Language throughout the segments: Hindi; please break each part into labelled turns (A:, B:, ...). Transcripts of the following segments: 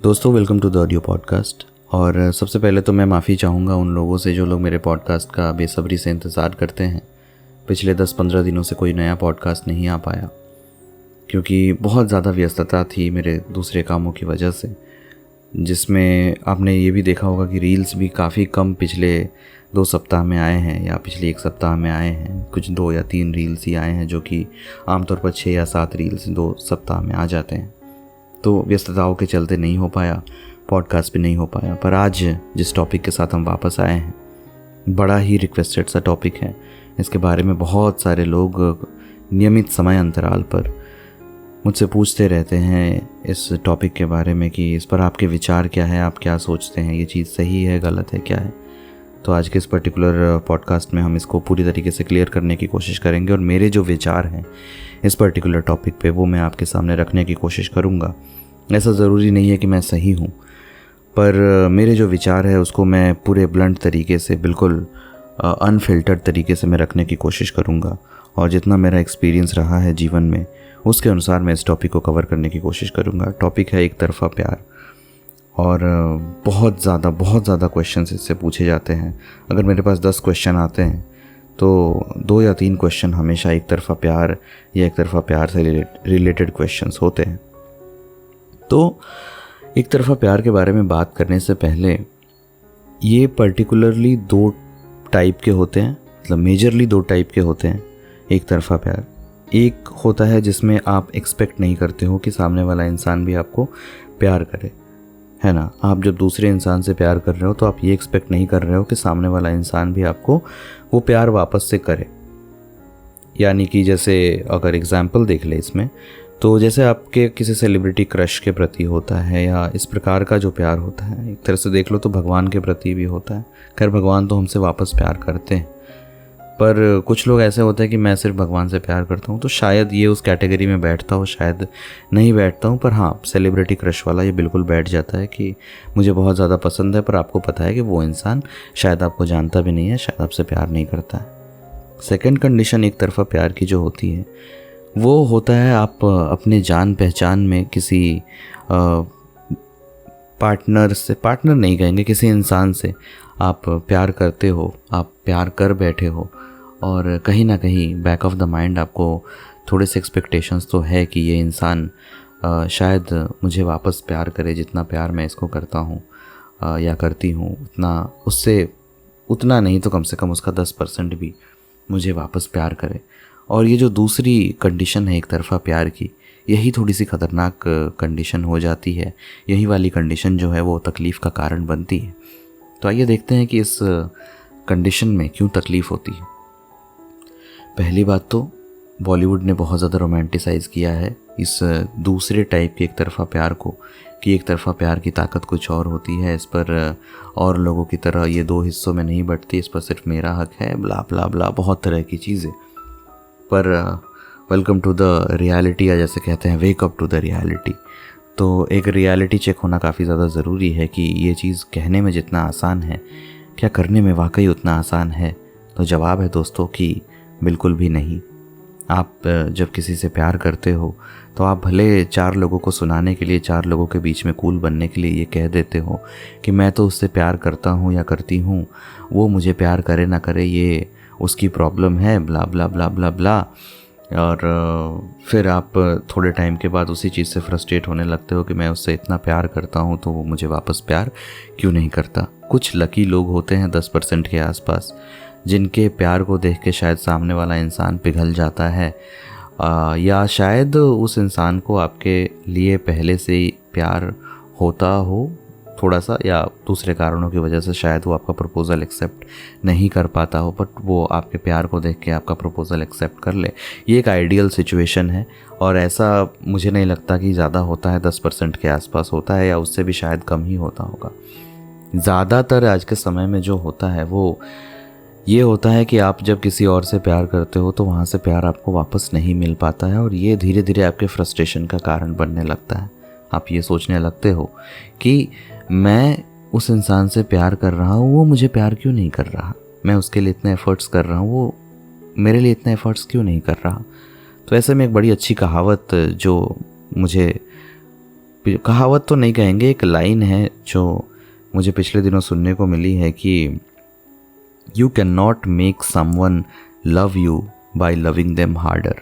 A: दोस्तों, welcome to the audio podcast. और सबसे पहले तो मैं माफ़ी चाहूँगा उन लोगों से जो लोग मेरे पॉडकास्ट का बेसब्री से इंतज़ार करते हैं। पिछले 10-15 दिनों से कोई नया पॉडकास्ट नहीं आ पाया क्योंकि बहुत ज़्यादा व्यस्तता थी मेरे दूसरे कामों की वजह से, जिसमें आपने ये भी देखा होगा कि रील्स भी काफ़ी कम पिछले 2 सप्ताह में आए हैं या पिछले 1 सप्ताह में आए हैं। कुछ 2 या 3 रील्स ही आए हैं, जो कि आमतौर पर 6 या 7 रील्स 2 सप्ताह में आ जाते हैं। तो व्यस्तताओं के चलते नहीं हो पाया, पॉडकास्ट भी नहीं हो पाया। पर आज जिस टॉपिक के साथ हम वापस आए हैं, बड़ा ही रिक्वेस्टेड सा टॉपिक है। इसके बारे में बहुत सारे लोग नियमित समय अंतराल पर मुझसे पूछते रहते हैं इस टॉपिक के बारे में कि इस पर आपके विचार क्या है, आप क्या सोचते हैं, ये चीज़ सही है, गलत है, क्या है। तो आज के इस पर्टिकुलर पॉडकास्ट में हम इसको पूरी तरीके से क्लियर करने की कोशिश करेंगे और मेरे जो विचार हैं इस पर्टिकुलर टॉपिक पे वो मैं आपके सामने रखने की कोशिश करूँगा। ऐसा ज़रूरी नहीं है कि मैं सही हूँ, पर मेरे जो विचार है उसको मैं पूरे ब्लंट तरीके से, बिल्कुल अनफिल्टर्ड तरीके से मैं रखने की कोशिश करूँगा। और जितना मेरा एक्सपीरियंस रहा है जीवन में उसके अनुसार मैं इस टॉपिक को कवर करने की कोशिश करूँगा। टॉपिक है एक तरफ़ा प्यार, और बहुत ज़्यादा क्वेश्चंस इससे पूछे जाते हैं। अगर मेरे पास 10 क्वेश्चन आते हैं तो 2 या 3 क्वेश्चन हमेशा एक तरफ़ा प्यार या एक तरफ़ा प्यार से रिलेटेड क्वेश्चंस होते हैं। तो एक तरफ़ा प्यार के बारे में बात करने से पहले, ये पर्टिकुलरली 2 टाइप के होते हैं, मतलब मेजरली 2 टाइप के होते हैं एक तरफ़ा प्यार। एक होता है जिसमें आप एक्सपेक्ट नहीं करते हो कि सामने वाला इंसान भी आपको प्यार करे, है ना। आप जब दूसरे इंसान से प्यार कर रहे हो तो आप ये एक्सपेक्ट नहीं कर रहे हो कि सामने वाला इंसान भी आपको वो प्यार वापस से करे। यानी कि जैसे अगर एग्जाम्पल देख ले इसमें, तो जैसे आपके किसी सेलिब्रिटी क्रश के प्रति होता है या इस प्रकार का जो प्यार होता है, एक तरह से देख लो तो भगवान के प्रति भी होता है। खैर, भगवान तो हमसे वापस प्यार करते हैं, पर कुछ लोग ऐसे होते हैं कि मैं सिर्फ भगवान से प्यार करता हूँ। तो शायद ये उस कैटेगरी में बैठता हो, शायद नहीं बैठता हूँ, पर हाँ, सेलिब्रिटी क्रश वाला ये बिल्कुल बैठ जाता है कि मुझे बहुत ज़्यादा पसंद है, पर आपको पता है कि वो इंसान शायद आपको जानता भी नहीं है, शायद आपसे प्यार नहीं करता है। सेकेंड कंडीशन एक तरफ़ा प्यार की जो होती है वो होता है आप अपने जान पहचान में किसी पार्टनर से, पार्टनर नहीं कहेंगे, किसी इंसान से आप प्यार करते हो, आप प्यार कर बैठे हो, और कहीं ना कहीं बैक ऑफ द माइंड आपको थोड़े से एक्सपेक्टेशंस तो है कि ये इंसान शायद मुझे वापस प्यार करे, जितना प्यार मैं इसको करता हूँ या करती हूँ, उतना नहीं तो कम से कम उसका 10% भी मुझे वापस प्यार करे। और ये जो दूसरी कंडीशन है एक तरफ़ा प्यार की, यही थोड़ी सी ख़तरनाक कंडीशन हो जाती है। यही वाली कंडीशन जो है वो तकलीफ़ का कारण बनती है। तो आइए देखते हैं कि इस कंडीशन में क्यों तकलीफ़ होती है। पहली बात तो बॉलीवुड ने बहुत ज़्यादा रोमांटिसाइज़ किया है इस दूसरे टाइप के एक तरफ़ा प्यार को, कि एक तरफ़ा प्यार की ताकत कुछ और होती है, इस पर और लोगों की तरह ये 2 हिस्सों में नहीं बंटती, इस पर सिर्फ मेरा हक है, ब्ला ब्ला ब्ला, बहुत तरह की चीज़ें। पर वेलकम टू द रियलिटी, या जैसे कहते हैं wake up to the reality. तो एक रियलिटी चेक होना काफ़ी ज़्यादा ज़रूरी है कि ये चीज़ कहने में जितना आसान है, क्या करने में वाकई उतना आसान है। तो जवाब है दोस्तों कि बिल्कुल भी नहीं। आप जब किसी से प्यार करते हो तो आप भले 4 लोगों को सुनाने के लिए, 4 लोगों के बीच में कूल बनने के लिए ये कह देते हो कि मैं तो उससे प्यार करता हूँ या करती हूँ, वो मुझे प्यार करे ना करे ये उसकी प्रॉब्लम है, ब्ला ब्ला ब्ला ब्ला ब्ला। और फिर आप थोड़े टाइम के बाद उसी चीज़ से फ्रस्ट्रेट होने लगते हो कि मैं उससे इतना प्यार करता हूँ तो वो मुझे वापस प्यार क्यों नहीं करता। कुछ लकी लोग होते हैं 10% के आसपास, जिनके प्यार को देख के शायद सामने वाला इंसान पिघल जाता है, या शायद उस इंसान को आपके लिए पहले से ही प्यार होता हो थोड़ा सा, या दूसरे कारणों की वजह से शायद वो आपका प्रपोज़ल एक्सेप्ट नहीं कर पाता हो, बट वो आपके प्यार को देख के आपका प्रपोज़ल एक्सेप्ट कर ले। ये एक आइडियल सिचुएशन है, और ऐसा मुझे नहीं लगता कि ज़्यादा होता है, 10% के आसपास होता है, या उससे भी शायद कम ही होता होगा। ज़्यादातर आज के समय में जो होता है वो ये होता है कि आप जब किसी और से प्यार करते हो तो वहाँ से प्यार आपको वापस नहीं मिल पाता है, और ये धीरे धीरे आपके फ्रस्ट्रेशन का कारण बनने लगता है। आप ये सोचने लगते हो कि मैं उस इंसान से प्यार कर रहा हूँ, वो मुझे प्यार क्यों नहीं कर रहा, मैं उसके लिए इतने एफ़र्ट्स कर रहा हूँ, वो मेरे लिए इतने एफ़र्ट्स क्यों नहीं कर रहा। तो ऐसे में एक बड़ी अच्छी कहावत जो मुझे कहावत तो नहीं कहेंगे, एक लाइन है जो मुझे पिछले दिनों सुनने को मिली है कि you can not make someone love you by loving them harder.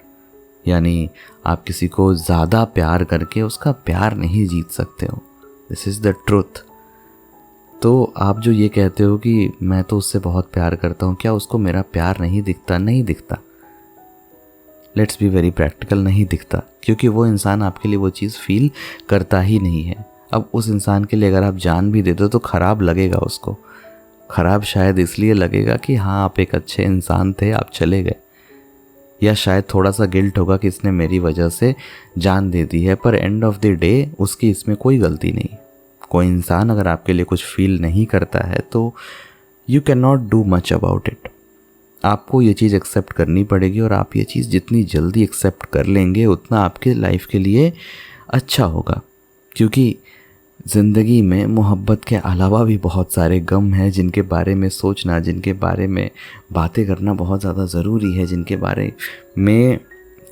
A: यानी आप किसी को ज़्यादा प्यार करके उसका प्यार नहीं जीत सकते हो। This is the truth. तो आप जो ये कहते हो कि मैं तो उससे बहुत प्यार करता हूँ, क्या उसको मेरा प्यार नहीं दिखता? नहीं दिखता। लेट्स बी वेरी प्रैक्टिकल, नहीं दिखता, क्योंकि वो इंसान आपके लिए वो चीज़ फील करता ही नहीं है। अब उस इंसान के लिए अगर आप जान भी दे दो तो ख़राब लगेगा उसको। ख़राब शायद इसलिए लगेगा कि हाँ आप एक अच्छे इंसान थे, आप चले गए, या शायद थोड़ा सा गिल्ट होगा कि इसने मेरी वजह से जान दे दी है। पर एंड ऑफ द डे उसकी इसमें कोई गलती नहीं। कोई इंसान अगर आपके लिए कुछ फील नहीं करता है तो you can not do much about it. आपको ये चीज़ एक्सेप्ट करनी पड़ेगी, और आप ये चीज़ जितनी जल्दी एक्सेप्ट कर लेंगे उतना आपके लाइफ के लिए अच्छा होगा। क्योंकि ज़िंदगी में मोहब्बत के अलावा भी बहुत सारे गम हैं जिनके बारे में सोचना, जिनके बारे में बातें करना बहुत ज़्यादा ज़रूरी है, जिनके बारे में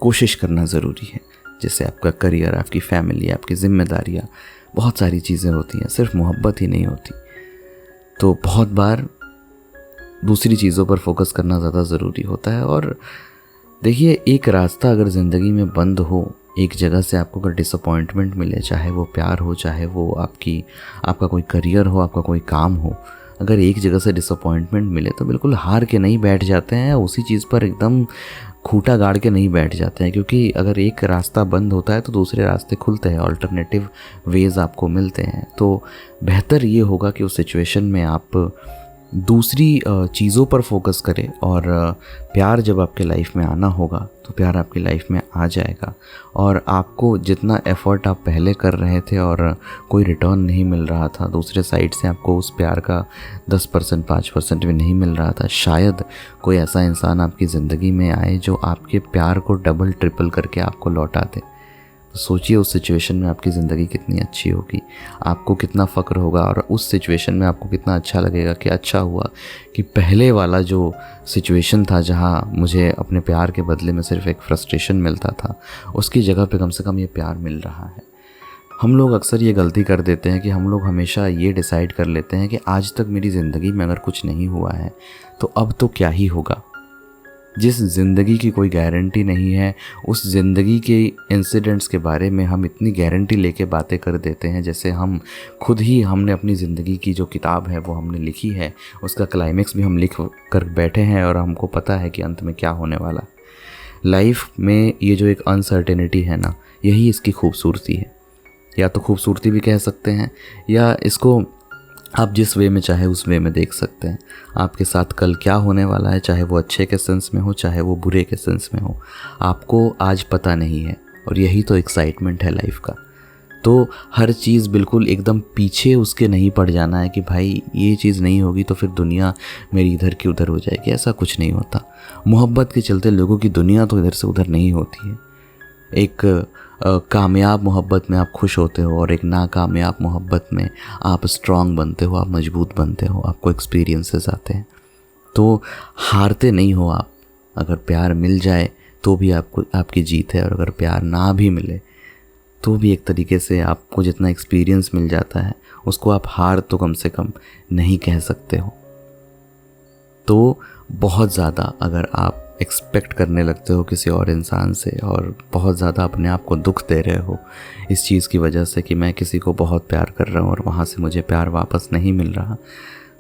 A: कोशिश करना ज़रूरी है। जैसे आपका करियर, आपकी फैमिली, आपकी ज़िम्मेदारियाँ, बहुत सारी चीज़ें होती हैं, सिर्फ मोहब्बत ही नहीं होती। तो बहुत बार दूसरी चीज़ों पर फोकस करना ज़्यादा ज़रूरी होता है। और देखिए, एक रास्ता अगर ज़िंदगी में बंद हो, एक जगह से आपको अगर डिसअपॉइंटमेंट मिले, चाहे वो प्यार हो, चाहे वो आपका कोई करियर हो, आपका कोई काम हो, अगर एक जगह से डिसअपॉइंटमेंट मिले तो बिल्कुल हार के नहीं बैठ जाते हैं, उसी चीज़ पर एकदम खूंटा गाड़ के नहीं बैठ जाते हैं। क्योंकि अगर एक रास्ता बंद होता है तो दूसरे रास्ते खुलते हैं, ऑल्टरनेटिव वेज़ आपको मिलते हैं। तो बेहतर ये होगा कि उस सिचुएशन में आप दूसरी चीज़ों पर फोकस करें, और प्यार जब आपके लाइफ में आना होगा तो प्यार आपकी लाइफ में आ जाएगा। और आपको जितना एफ़र्ट आप पहले कर रहे थे और कोई रिटर्न नहीं मिल रहा था, दूसरे साइड से आपको उस प्यार का 10% 5% भी नहीं मिल रहा था, शायद कोई ऐसा इंसान आपकी ज़िंदगी में आए जो आपके प्यार को डबल ट्रिपल करके आपको लौटा दे। तो सोचिए उस सिचुएशन में आपकी ज़िंदगी कितनी अच्छी होगी, आपको कितना फ़क्र होगा, और उस सिचुएशन में आपको कितना अच्छा लगेगा कि अच्छा हुआ कि पहले वाला जो सिचुएशन था जहाँ मुझे अपने प्यार के बदले में सिर्फ एक फ्रस्ट्रेशन मिलता था, उसकी जगह पे कम से कम ये प्यार मिल रहा है। हम लोग अक्सर ये गलती कर देते हैं कि हम लोग हमेशा ये डिसाइड कर लेते हैं कि आज तक मेरी ज़िंदगी में अगर कुछ नहीं हुआ है तो अब तो क्या ही होगा। जिस ज़िंदगी की कोई गारंटी नहीं है, उस ज़िंदगी के इंसिडेंट्स के बारे में हम इतनी गारंटी लेके बातें कर देते हैं जैसे हमने अपनी ज़िंदगी की जो किताब है वो हमने लिखी है, उसका क्लाइमेक्स भी हम लिख कर बैठे हैं और हमको पता है कि अंत में क्या होने वाला। लाइफ में ये जो एक अनसर्टेनिटी है ना, यही इसकी खूबसूरती है। या तो खूबसूरती भी कह सकते हैं, या इसको आप जिस वे में चाहे उस वे में देख सकते हैं। आपके साथ कल क्या होने वाला है, चाहे वो अच्छे के सेंस में हो, चाहे वो बुरे के सेंस में हो, आपको आज पता नहीं है। और यही तो एक्साइटमेंट है लाइफ का। तो हर चीज़ बिल्कुल एकदम पीछे उसके नहीं पड़ जाना है कि भाई ये चीज़ नहीं होगी तो फिर दुनिया मेरी इधर की उधर हो जाएगी, ऐसा कुछ नहीं होता। मोहब्बत के चलते लोगों की दुनिया तो इधर से उधर नहीं होती है। एक कामयाब मोहब्बत में आप खुश होते हो, और एक नाकामयाब मोहब्बत में आप स्ट्रांग बनते हो, आप मजबूत बनते हो, आपको एक्सपीरियंसेस आते हैं। तो हारते नहीं हो आप। अगर प्यार मिल जाए तो भी आपकी जीत है, और अगर प्यार ना भी मिले तो भी एक तरीके से आपको जितना एक्सपीरियंस मिल जाता है उसको आप हार तो कम से कम नहीं कह सकते हो। तो बहुत ज़्यादा अगर आप एक्सपेक्ट करने लगते हो किसी और इंसान से, और बहुत ज़्यादा अपने आप को दुख दे रहे हो इस चीज़ की वजह से कि मैं किसी को बहुत प्यार कर रहा हूँ और वहाँ से मुझे प्यार वापस नहीं मिल रहा,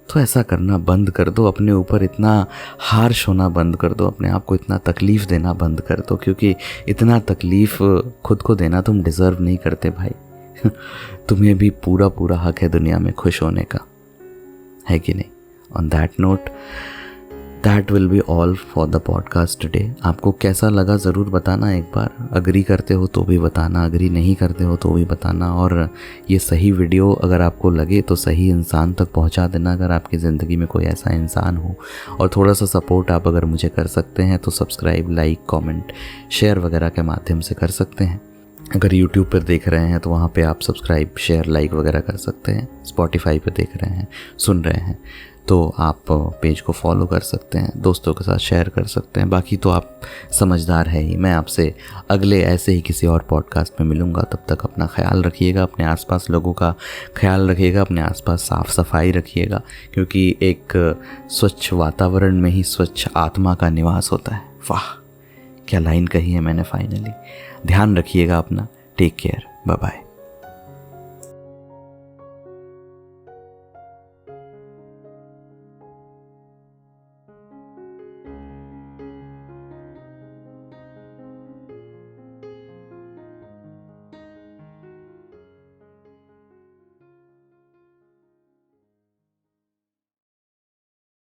A: तो ऐसा करना बंद कर दो। अपने ऊपर इतना हार्श होना बंद कर दो, अपने आप को इतना तकलीफ़ देना बंद कर दो, क्योंकि इतना तकलीफ़ खुद को देना तुम डिज़र्व नहीं करते भाई। तुम्हें भी पूरा हक है दुनिया में खुश होने का, है कि नहीं? On that note, that will be all for the podcast today. आपको कैसा लगा ज़रूर बताना एक बार। अग्री करते हो तो भी बताना, अग्री नहीं करते हो तो भी बताना। और ये सही वीडियो अगर आपको लगे तो सही इंसान तक पहुंचा देना, अगर आपकी ज़िंदगी में कोई ऐसा इंसान हो। और थोड़ा सा सपोर्ट आप अगर मुझे कर सकते हैं तो सब्सक्राइब, लाइक, कमेंट, शेयर वगैरह के माध्यम से कर सकते हैं। अगर यूट्यूब पर देख रहे हैं तो वहाँ पे आप सब्सक्राइब, शेयर, लाइक वगैरह कर सकते हैं। स्पॉटिफाई पे देख रहे हैं, सुन रहे हैं तो आप पेज को फॉलो कर सकते हैं, दोस्तों के साथ शेयर कर सकते हैं। बाकी तो आप समझदार है ही। मैं आपसे अगले ऐसे ही किसी और पॉडकास्ट में मिलूँगा। तब तक अपना ख्याल रखिएगा, अपने आसपास लोगों का ख्याल रखिएगा, अपने आसपास साफ़ सफाई रखिएगा, क्योंकि एक स्वच्छ वातावरण में ही स्वच्छ आत्मा का निवास होता है। वाह, क्या लाइन कही है मैंने फाइनली। ध्यान रखिएगा अपना। Take care, bye bye.